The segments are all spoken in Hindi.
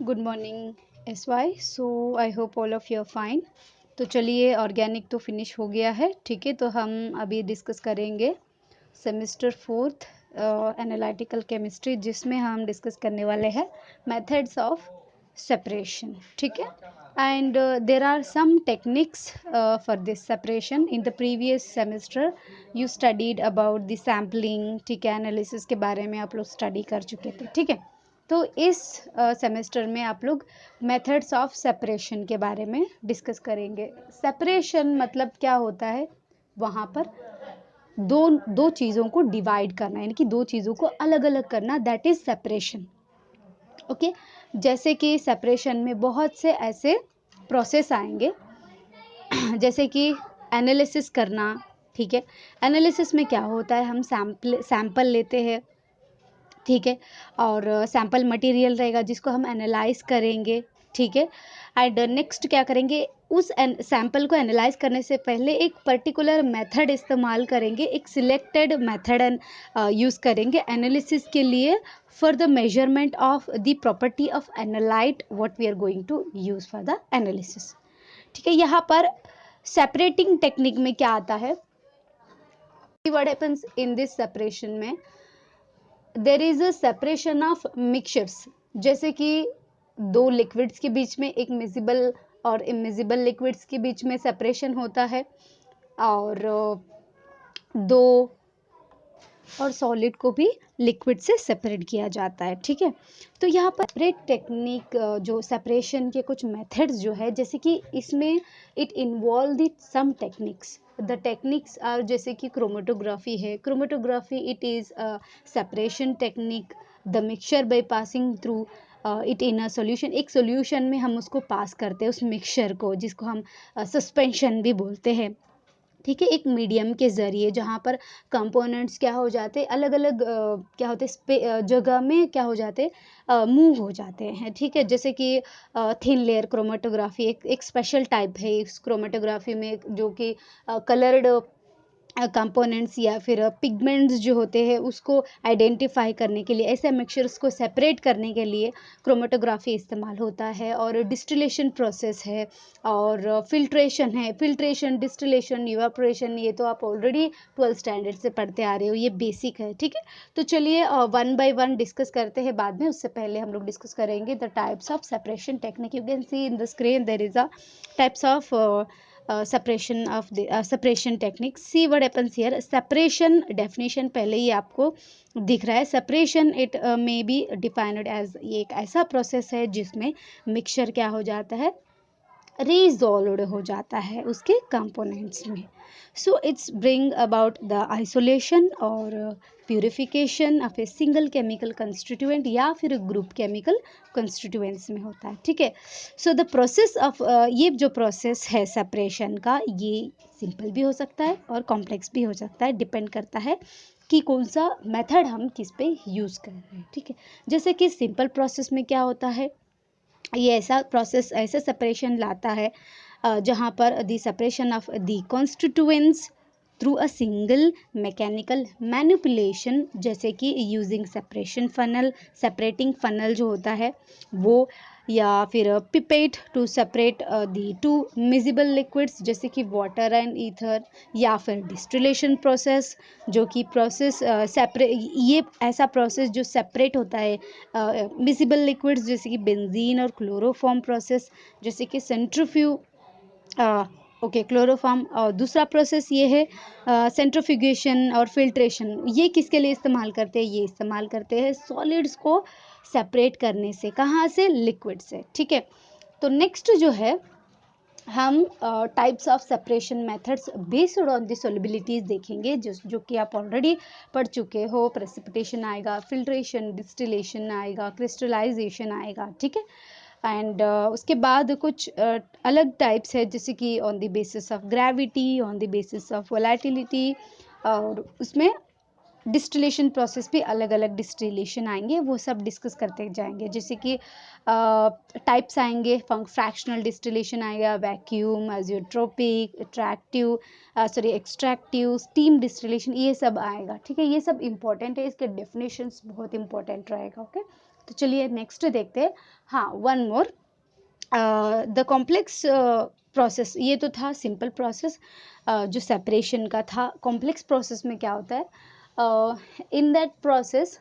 Good morning SY। So I hope all of you are fine. तो चलिए, ऑर्गेनिक तो फिनिश हो गया है, ठीक है। तो हम अभी डिस्कस करेंगे सेमेस्टर फोर्थ एनालिटिकल केमिस्ट्री, जिसमें हम डिस्कस करने वाले हैं मेथड्स ऑफ सेपरेशन, ठीक है। And there are some techniques for this separation. In the previous semester you studied about the sampling, ठीक है, एनालिसिस के बारे में आप लोग स्टडी कर चुके थे, ठीक है। तो इस सेमेस्टर में आप लोग मेथड्स ऑफ सेपरेशन के बारे में डिस्कस करेंगे। सेपरेशन मतलब क्या होता है, वहाँ पर दो दो चीज़ों को डिवाइड करना, यानी कि दो चीज़ों को अलग अलग करना, दैट इज सेपरेशन। ओके, जैसे कि सेपरेशन में बहुत से ऐसे प्रोसेस आएंगे जैसे कि एनालिसिस करना, ठीक है। एनालिसिस में क्या होता है, हम सैंपल लेते हैं, ठीक है, और सैम्पल मटेरियल रहेगा जिसको हम एनालाइज करेंगे, ठीक है। एंड नेक्स्ट क्या करेंगे, उस सैम्पल को एनालाइज करने से पहले एक पर्टिकुलर मेथड इस्तेमाल करेंगे, एक सिलेक्टेड मेथड यूज़ करेंगे एनालिसिस के लिए for the measurement of the property of analyte what we are going to use for the analysis, ठीक है। यहाँ पर सेपरेटिंग टेक्निक में क्या आता है, what happens in this separation में, there is a separation of mixtures. जैसे कि दो लिक्विड्स के बीच में, एक मिजिबल और इमिजिबल लिक्विड्स के बीच में सेपरेशन होता है, और दो और सॉलिड को भी लिक्विड से सेपरेट किया जाता है, ठीक है। तो यहाँ पर सेपरेट टेक्निक, जो सेपरेशन के कुछ मेथड्स जो है, जैसे कि इसमें it involve the some techniques. The techniques are जैसे कि क्रोमेटोग्राफी है, chromatography it is separation technique. The mixture by passing through it in a solution, एक सोल्यूशन में हम उसको पास करते हैं उस मिक्सचर को, जिसको हम सस्पेंशन भी बोलते हैं, ठीक है, एक मीडियम के ज़रिए, जहाँ पर कंपोनेंट्स क्या हो जाते, अलग अलग क्या होते, जगह में क्या हो जाते, मूव हो जाते हैं, ठीक है। जैसे कि थिन लेयर क्रोमेटोग्राफी एक स्पेशल टाइप है इस क्रोमेटोग्राफी में, जो कि कलर्ड कंपोनेंट्स या फिर पिगमेंट्स जो होते हैं उसको आइडेंटिफाई करने के लिए, ऐसे मिक्सचर्स को सेपरेट करने के लिए क्रोमेटोग्राफी इस्तेमाल होता है। और डिस्टिलेशन प्रोसेस है, और फिल्ट्रेशन है, फिल्ट्रेशन, डिस्टिलेशन, इवापोरेशन, ये तो आप ऑलरेडी 12th स्टैंडर्ड से पढ़ते आ रहे हो, ये बेसिक है, ठीक है। तो चलिए वन बाय वन डिस्कस करते हैं बाद में, उससे पहले हम लोग डिस्कस करेंगे the types of separation technique. You can see in the screen there is a types of separation of the separation technique. See what happens here. Separation definition पहले ही आपको दिख रहा है। separation it may be defined as, ये एक ऐसा प्रोसेस है जिसमें मिक्सचर क्या हो जाता है, रिजॉल्व हो जाता है उसके कंपोनेंट्स में। So it's bring about the isolation और purification of a single chemical constituent या फिर ग्रुप केमिकल कंस्टिट्यूएंट्स में होता है, ठीक है। सो द प्रोसेस ऑफ, ये जो प्रोसेस है सेपरेशन का, ये सिंपल भी हो सकता है और कॉम्प्लेक्स भी हो सकता है, डिपेंड करता है कि कौन सा मेथड हम किस पे यूज़ कर रहे हैं, ठीक है। जैसे कि सिंपल प्रोसेस में क्या होता है, ये ऐसा प्रोसेस, ऐसा सेपरेशन लाता है जहाँ पर the separation of the constituents through a single mechanical manipulation, जैसे कि using separation funnel, separating funnel जो होता है वो, या फिर pipette to separate the two immiscible liquids जैसे कि वाटर एंड ईथर, या फिर डिस्टिलेशन प्रोसेस, जो कि प्रोसेस ये ऐसा प्रोसेस जो सेपरेट होता है मिजिबल लिक्विड्स जैसे कि बेंजीन और क्लोरोफॉर्म प्रोसेस, जैसे कि सेंट्रीफ्यूज, ओके, क्लोरोफॉर्म। और दूसरा प्रोसेस ये है सेंट्रीफ्यूगेशन और फिल्ट्रेशन। ये किसके लिए इस्तेमाल करते हैं, ये इस्तेमाल करते हैं सॉलिड्स को सेपरेट करने से, कहाँ से, लिक्विड से, ठीक है। तो नेक्स्ट जो है, हम types of separation methods based on the solubilities देखेंगे, जो कि आप ऑलरेडी पढ़ चुके हो। प्रेसिपिटेशन आएगा, फिल्ट्रेशन, डिस्टिलेशन आएगा, क्रिस्टलाइजेशन आएगा, ठीक है। एंड उसके बाद कुछ अलग टाइप्स है, जैसे कि on the basis of gravity, on the basis of volatility, और उसमें डिस्टिलेशन प्रोसेस भी अलग अलग डिस्टिलेशन आएंगे, वो सब डिस्कस करते जाएंगे। जैसे कि टाइप्स आएंगे, फ्रैक्शनल डिस्टिलेशन आएगा, vacuum, isotropic, extractive, steam distillation, ये सब आएगा, ठीक है। ये सब इंपॉर्टेंट है, इसके डेफिनेशंस बहुत इंपॉर्टेंट रहेगा, ओके। तो चलिए नेक्स्ट देखते हैं। हाँ, one more, the complex process, ये तो था सिंपल प्रोसेस जो सेपरेशन का था। कॉम्प्लेक्स प्रोसेस में क्या होता है, इन दैट प्रोसेस,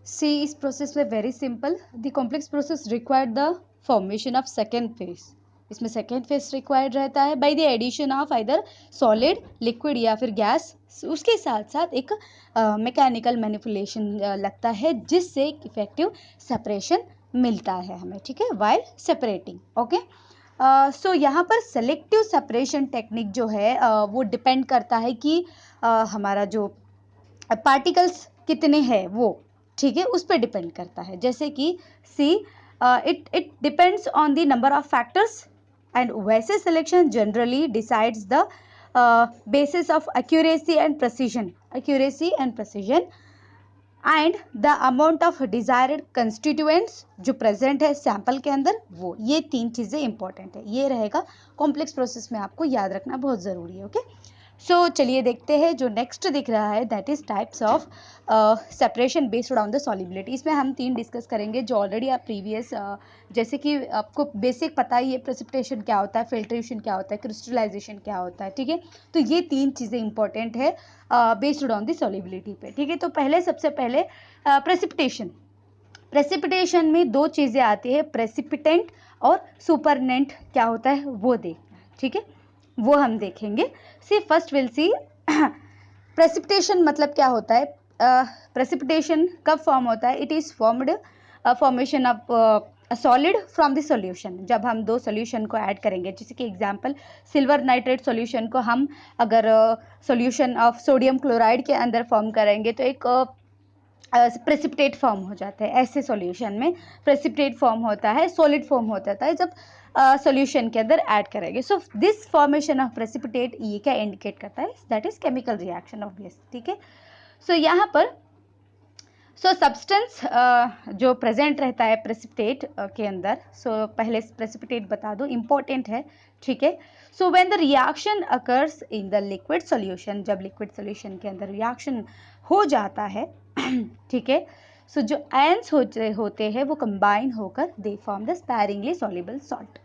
सी इस प्रोसेस में very simple, the complex process required the formation of second phase. इसमें सेकेंड फेज रिक्वायर्ड रहता है by the addition of either solid, liquid या फिर गैस। उसके साथ साथ एक मैकेनिकल मैनिपुलेशन लगता है जिससे इफेक्टिव सेपरेशन मिलता है हमें, ठीक है, वाइल सेपरेटिंग। ओके, सो यहाँ पर सेलेक्टिव सेपरेशन टेक्निक जो है वो डिपेंड करता है कि हमारा जो पार्टिकल्स कितने हैं वो, ठीक है, उस पर डिपेंड करता है। जैसे कि see it depends on the number of factors and वैसे selection generally decides the basis of accuracy and precision and the amount of desired constituents जो प्रेजेंट है सैंपल के अंदर, वो ये तीन चीज़ें इंपॉर्टेंट है। ये रहेगा कॉम्प्लेक्स प्रोसेस में, आपको याद रखना बहुत ज़रूरी है। ओके, सो चलिए देखते हैं जो नेक्स्ट दिख रहा है, that is types of separation based on the solubility. इसमें हम तीन डिस्कस करेंगे जो ऑलरेडी आप प्रीवियस जैसे कि आपको बेसिक पता ही है, प्रेसिपिटेशन क्या होता है, फिल्ट्रेशन क्या होता है, क्रिस्टलाइजेशन क्या होता है, ठीक है। तो ये तीन चीज़ें इंपॉर्टेंट है बेस्ड ऑन द सॉलिबिलिटी पे, ठीक है। तो पहले सबसे पहले प्रेसिपिटेशन। प्रेसिपिटेशन में दो चीज़ें आती है, प्रेसिपिटेंट और सुपरनेंट क्या होता है वो देखना है, ठीक है, वो हम देखेंगे। सी फर्स्ट विल सी प्रेसिपिटेशन मतलब क्या होता है। प्रेसिपिटेशन कब फॉर्म होता है, it is formed formation of solid from the solution. जब हम दो सॉल्यूशन को ऐड करेंगे, जैसे कि एग्जांपल सिल्वर नाइट्रेट सॉल्यूशन को हम अगर सॉल्यूशन ऑफ सोडियम क्लोराइड के अंदर फॉर्म करेंगे तो एक प्रेसिपिटेट फॉर्म हो जाता है। ऐसे सॉल्यूशन में प्रेसिपिटेट फॉर्म होता है, सॉलिड फॉर्म होता है जब सॉल्यूशन के अंदर ऐड करेंगे। So this formation of precipitate ये क्या इंडिकेट करता है, that is chemical reaction obvious, ठीक है। सो यहाँ पर सब्सटेंस जो प्रेजेंट रहता है प्रेसिपिटेट के अंदर, पहले प्रेसिपिटेट बता दो, इंपॉर्टेंट है, ठीक है। So when the reaction occurs in the liquid solution, जब लिक्विड सॉल्यूशन के अंदर रिएक्शन हो जाता है, ठीक है, सो जो आयंस होते हैं वो कंबाइन होकर they form the sparingly soluble salt.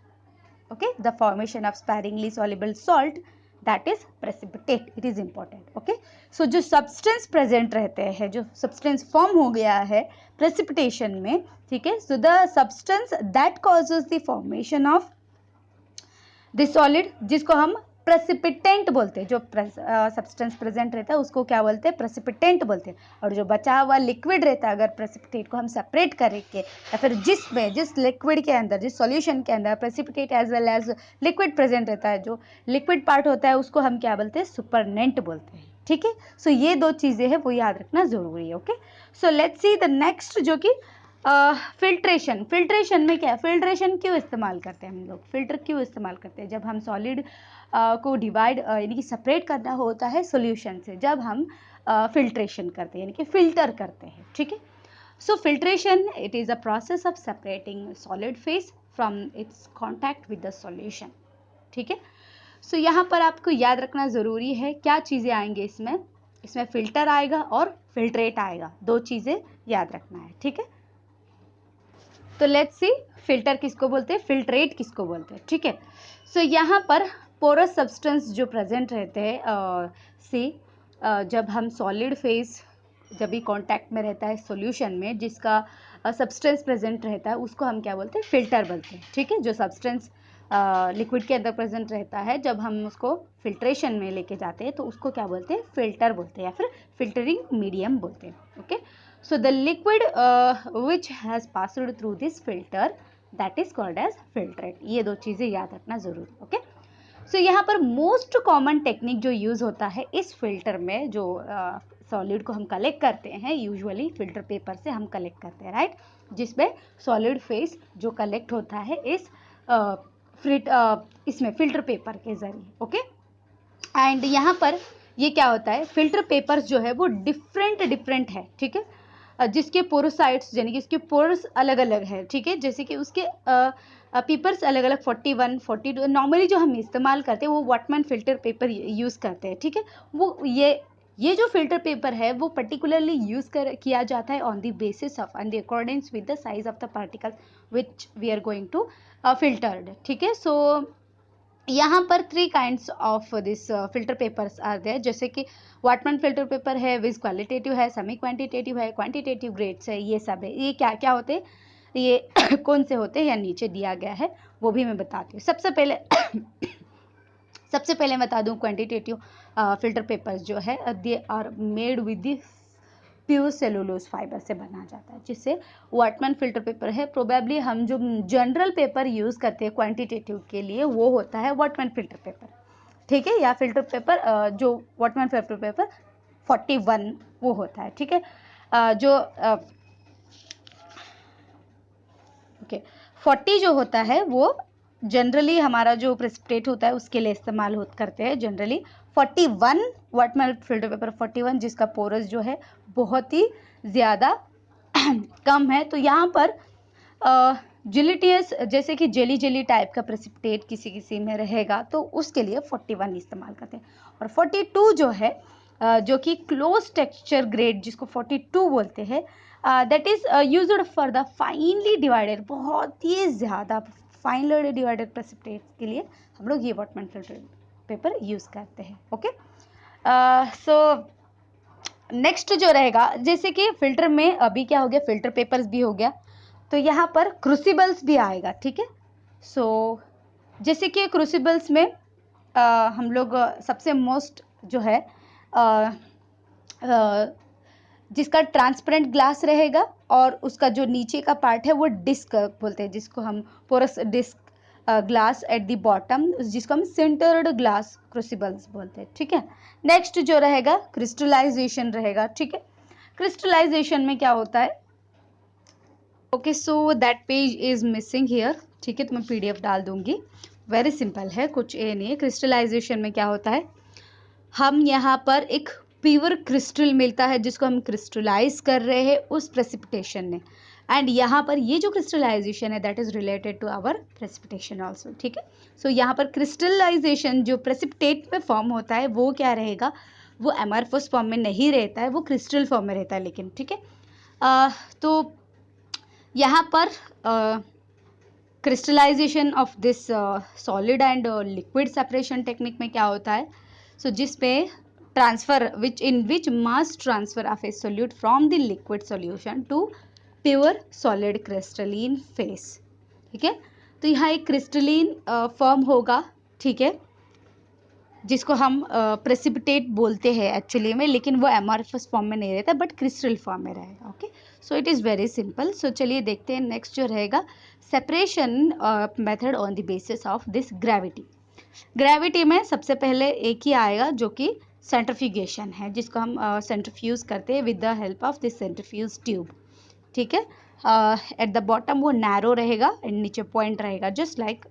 Okay, the formation of sparingly soluble salt that is precipitate, it is important. Okay, so जो सब्सटेंस प्रेजेंट रहते हैं, जो सब्सटेंस फॉर्म हो गया है प्रेसिपिटेशन में, ठीक है, so the substance that causes the formation of the solid, जिसको हम प्रेसिपिटेंट बोलते हैं। जो सब्सटेंस प्रेजेंट रहता है उसको क्या बोलते हैं, प्रेसिपिटेंट बोलते हैं। और जो बचा हुआ लिक्विड रहता है, अगर प्रेसिपिटेट को हम सेपरेट करके या फिर जिस लिक्विड के अंदर, जिस सॉल्यूशन के अंदर precipitate as well as liquid present रहता है, जो लिक्विड पार्ट होता है उसको हम क्या बोलते हैं, सुपरनेंट बोलते हैं, ठीक है। सो ये दो चीज़ें हैं वो याद रखना जरूरी है। Okay, so let's see the next जो कि फिल्ट्रेशन। फिल्ट्रेशन में क्या है, फिल्ट्रेशन क्यों इस्तेमाल करते हैं हम लोग, फिल्टर क्यों इस्तेमाल करते हैं, जब हम सॉलिड को डिवाइड यानी कि सेपरेट करना होता है सॉल्यूशन से, जब हम फिल्ट्रेशन करते हैं यानी कि फिल्टर करते हैं, ठीक है। So filtration it is a process of separating solid phase from its contact with the solution, ठीक है। सो यहाँ पर आपको याद रखना ज़रूरी है, क्या चीज़ें आएंगे इसमें, इसमें फिल्टर आएगा और फिल्ट्रेट आएगा, दो चीज़ें याद रखना है, ठीक है। तो लेट्स सी फिल्टर किसको बोलते हैं, फिल्ट्रेट किसको बोलते हैं, ठीक है। सो यहाँ पर पोरस सब्सटेंस जो प्रेजेंट रहते हैं, जब हम सॉलिड फेज जब भी कांटेक्ट में रहता है सॉल्यूशन में, जिसका सब्सटेंस प्रेजेंट रहता है उसको हम क्या बोलते हैं, फिल्टर बोलते हैं, ठीक है। जो सब्सटेंस लिक्विड के अंदर प्रेजेंट रहता है, जब हम उसको फिल्ट्रेशन में लेके जाते हैं तो उसको क्या बोलते हैं, फिल्टर बोलते हैं या फिर फिल्टरिंग मीडियम बोलते हैं। Okay, so the liquid which has passed through this filter that is called as filtrate। ये दो चीज़ें याद रखना जरूरी। ओके, सो यहाँ पर मोस्ट कॉमन टेक्निक जो यूज़ होता है इस फिल्टर में, जो सॉलिड को हम कलेक्ट करते हैं, यूजुअली फिल्टर पेपर से हम कलेक्ट करते हैं, राइट, जिसमें सॉलिड फेस जो कलेक्ट होता है इस इसमें फिल्टर पेपर के जरिए। ओके, एंड यहाँ पर ये क्या होता है, फिल्टर पेपर्स जो है वो डिफरेंट है, ठीक है, जिसके पोरोसाइट्स यानी कि इसके पोर्स अलग अलग है, ठीक है। जैसे कि उसके पेपर्स अलग अलग 41, 42 नॉर्मली जो हम इस्तेमाल करते हैं वो वॉटमैन फिल्टर पेपर यूज़ करते हैं, ठीक है। वो ये जो फिल्टर पेपर है वो पर्टिकुलरली यूज किया जाता है on the basis of and the accordings with the size of the particle which we are going to filtered, ठीक है। सो यहाँ पर 3 kinds of this filter papers are there, जैसे कि वाटमैन फिल्टर पेपर है, विज क्वालिटेटिव है, सेमी क्वांटिटेटिव है, क्वांटिटेटिव ग्रेड्स है, ये सब है। ये क्या क्या होते हैं, ये कौन से होते हैं, या नीचे दिया गया है वो भी मैं बताती हूँ। सबसे पहले बता दूं, क्वांटिटेटिव फिल्टर पेपर्स जो है they are made with the pure cellulose fibre से बना जाता है, जिससे वाटमैन फिल्टर पेपर है। प्रोबेबली हम जो जनरल पेपर यूज़ करते हैं क्वांटिटेटिव के लिए वो होता है वाटमैन फिल्टर पेपर, ठीक है, या फिल्टर पेपर जो वाटमैन फिल्टर पेपर 41 वो होता है, ठीक है। जो ओके 40 जो होता है वो जनरली हमारा जो प्रेसिपिटेट होता है उसके लिए इस्तेमाल करते हैं जनरली। 41 वाटमैन फिल्टर पेपर 41 जिसका पोरस जो है बहुत ही ज़्यादा कम है। तो यहाँ पर जिलिटियस जैसे कि जेली जेली टाइप का प्रेसिपिटेट किसी किसी में रहेगा तो उसके लिए 41 इस्तेमाल करते हैं। और 42 जो है जो कि क्लोज टेक्सचर ग्रेड जिसको 42 बोलते हैं, that is used for the finally divided, बहुत ही ज़्यादा फाइनली डिवाइडेड प्रेसिपिटेट के लिए हम लोग ये वाटमैन फिल्टर पेपर यूज़ करते हैं। ओके, सो नेक्स्ट जो रहेगा, जैसे कि फिल्टर में अभी क्या हो गया, फिल्टर पेपर्स भी हो गया, तो यहाँ पर क्रूसिबल्स भी आएगा, ठीक है। सो जैसे कि क्रूसिबल्स में हम लोग सबसे मोस्ट जो है जिसका ट्रांसपेरेंट ग्लास रहेगा और उसका जो नीचे का पार्ट है वो डिस्क बोलते हैं, जिसको हम porous disc glass at the bottom, जिसको हम सेंटर्ड ग्लास क्रूसिबल्स बोलते हैं, ठीक है। नेक्स्ट जो रहेगा क्रिस्टलाइजेशन रहेगा, ठीक है। क्रिस्टलाइजेशन में क्या होता है, okay so that page is missing here, ठीक है, तो मैं PDF डाल दूंगी। वेरी सिंपल है, कुछ ये नहीं है। क्रिस्टलाइजेशन में क्या होता है, हम यहाँ पर एक प्योर क्रिस्टल मिलता है जिसको हम क्रिस्टलाइज कर रहे हैं उस प्रेसिपिटेशन में, एंड यहाँ पर ये जो क्रिस्टलाइजेशन है that is related to our precipitation also, ठीक है। सो यहाँ पर क्रिस्टलाइजेशन जो प्रेसिपिटेट में फॉर्म होता है वो क्या रहेगा, वो एमरफोस फॉर्म में नहीं रहता है, वो क्रिस्टल फॉर्म में रहता है, लेकिन ठीक है। तो यहाँ पर crystallisation of this solid and liquid separation technique में क्या होता है, सो जिसमें transfer in which mass transfer of a solute from the liquid solution to pure solid crystalline phase, ठीक है। तो यहाँ एक क्रिस्टलीन फॉर्म होगा, ठीक है, जिसको हम प्रेसिपिटेट बोलते हैं एक्चुअली में, लेकिन वो एमॉर्फस फॉर्म में नहीं रहता बट क्रिस्टल फॉर्म में रहेगा। Okay, so it is very simple. So चलिए देखते हैं नेक्स्ट जो रहेगा separation method on the basis of this gravity. Gravity में सबसे पहले एक ही आएगा जो कि सेंट्रीफ्यूगेशन है, जिसको हम सेंट्रीफ्यूज करते हैं with the help of this centrifuge tube, ठीक है। एट द बॉटम वो नैरो रहेगा एंड नीचे पॉइंट रहेगा, just like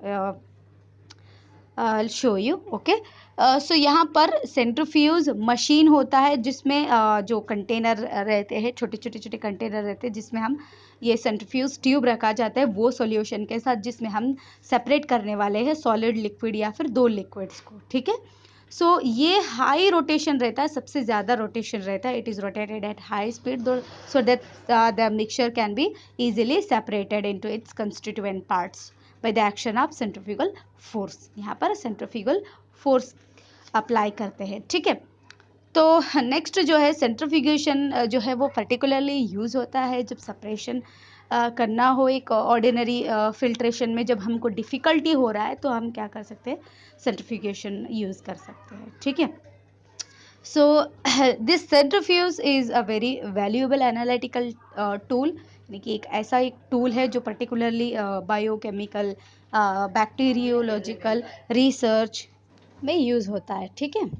I'll show you, okay। सो यहाँ पर सेंट्रीफ्यूज मशीन होता है जिसमें जो कंटेनर रहते हैं, छोटे छोटे कंटेनर रहते हैं जिसमें हम ये सेंट्रीफ्यूज ट्यूब रखा जाता है वो सॉल्यूशन के साथ, जिसमें हम सेपरेट करने वाले हैं सॉलिड लिक्विड या फिर दो लिक्विड्स को, ठीक है। सो ये हाई रोटेशन रहता है, सबसे ज़्यादा रोटेशन रहता है, it is rotated at high speed so that the mixture can be easily separated into its constituent parts by the action of centrifugal force। यहाँ पर सेंट्रीफ्यूगल फोर्स अप्लाई करते हैं, ठीक है। तो नेक्स्ट जो है सेंट्रीफ्यूगेशन जो है वो पर्टिकुलरली यूज़ होता है जब सेपरेशन करना हो एक ऑर्डिनरी फिल्ट्रेशन में, जब हमको डिफ़िकल्टी हो रहा है तो हम क्या कर सकते हैं, सेंट्रीफ्यूगेशन यूज़ कर सकते हैं, ठीक है। So this centrifuge is a very valuable analytical tool, यानी कि एक ऐसा एक टूल है जो पर्टिकुलरली बायोकेमिकल बैक्टीरियोलॉजिकल रिसर्च में यूज़ होता है, ठीक है।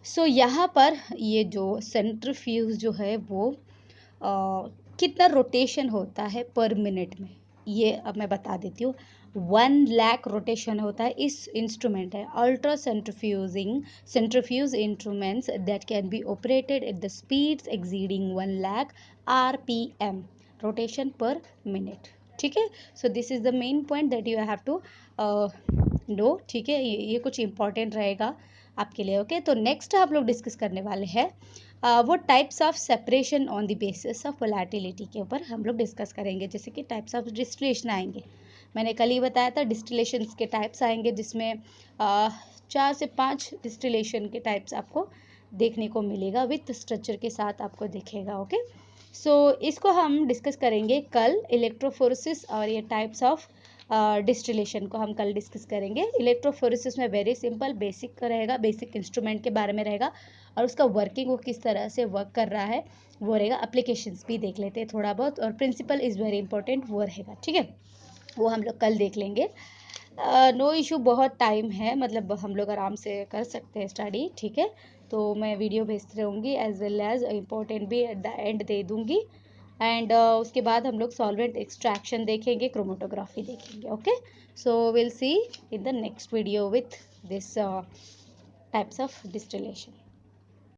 सो यहाँ पर ये जो सेंट्रीफ्यूज जो है वो कितना रोटेशन होता है पर मिनट में, ये अब मैं बता देती हूँ। 1 लाख रोटेशन होता है इस इंस्ट्रूमेंट है ultra centrifuge instruments that can be operated at the speeds exceeding 1 lakh RPM rotation per minute, ठीक है। So this is the main point that you have to know, ठीक है। ये कुछ इंपॉर्टेंट रहेगा आपके लिए। ओके, तो नेक्स्ट आप लोग डिस्कस करने वाले हैं वो types of separation on the basis of volatility के ऊपर हम लोग डिस्कस करेंगे। जैसे कि टाइप्स ऑफ डिस्टिलेशन आएंगे, मैंने कल ही बताया था डिस्टिलेशन के टाइप्स आएंगे, जिसमें 4 से 5 डिस्टिलेशन के टाइप्स आपको देखने को मिलेगा, विथ स्ट्रक्चर के साथ आपको दिखेगा। ओके, सो इसको हम डिस्कस करेंगे कल, इलेक्ट्रोफोरेसिस और ये टाइप्स ऑफ डिस्टिलेशन को हम कल डिस्कस करेंगे। इलेक्ट्रोफोरेसिस में वेरी सिंपल बेसिक रहेगा, बेसिक इंस्ट्रूमेंट के बारे में रहेगा, और उसका वर्किंग वो किस तरह से वर्क कर रहा है वो रहेगा। एप्लीकेशंस भी देख लेते हैं थोड़ा बहुत, और प्रिंसिपल इज़ वेरी इंपॉर्टेंट वो रहेगा। ठीक है, वो हम लोग कल देख लेंगे। नो इशू, बहुत टाइम है, मतलब हम लोग आराम से कर सकते हैं स्टडी। ठीक है, तो मैं वीडियो भेजती रहूँगी, एज वेल एज इम्पोर्टेंट भी एट द एंड दे दूँगी। एंड उसके बाद हम लोग सॉल्वेंट एक्सट्रैक्शन देखेंगे, क्रोमेटोग्राफी देखेंगे। Okay, so will see in the next video with this types of distillation.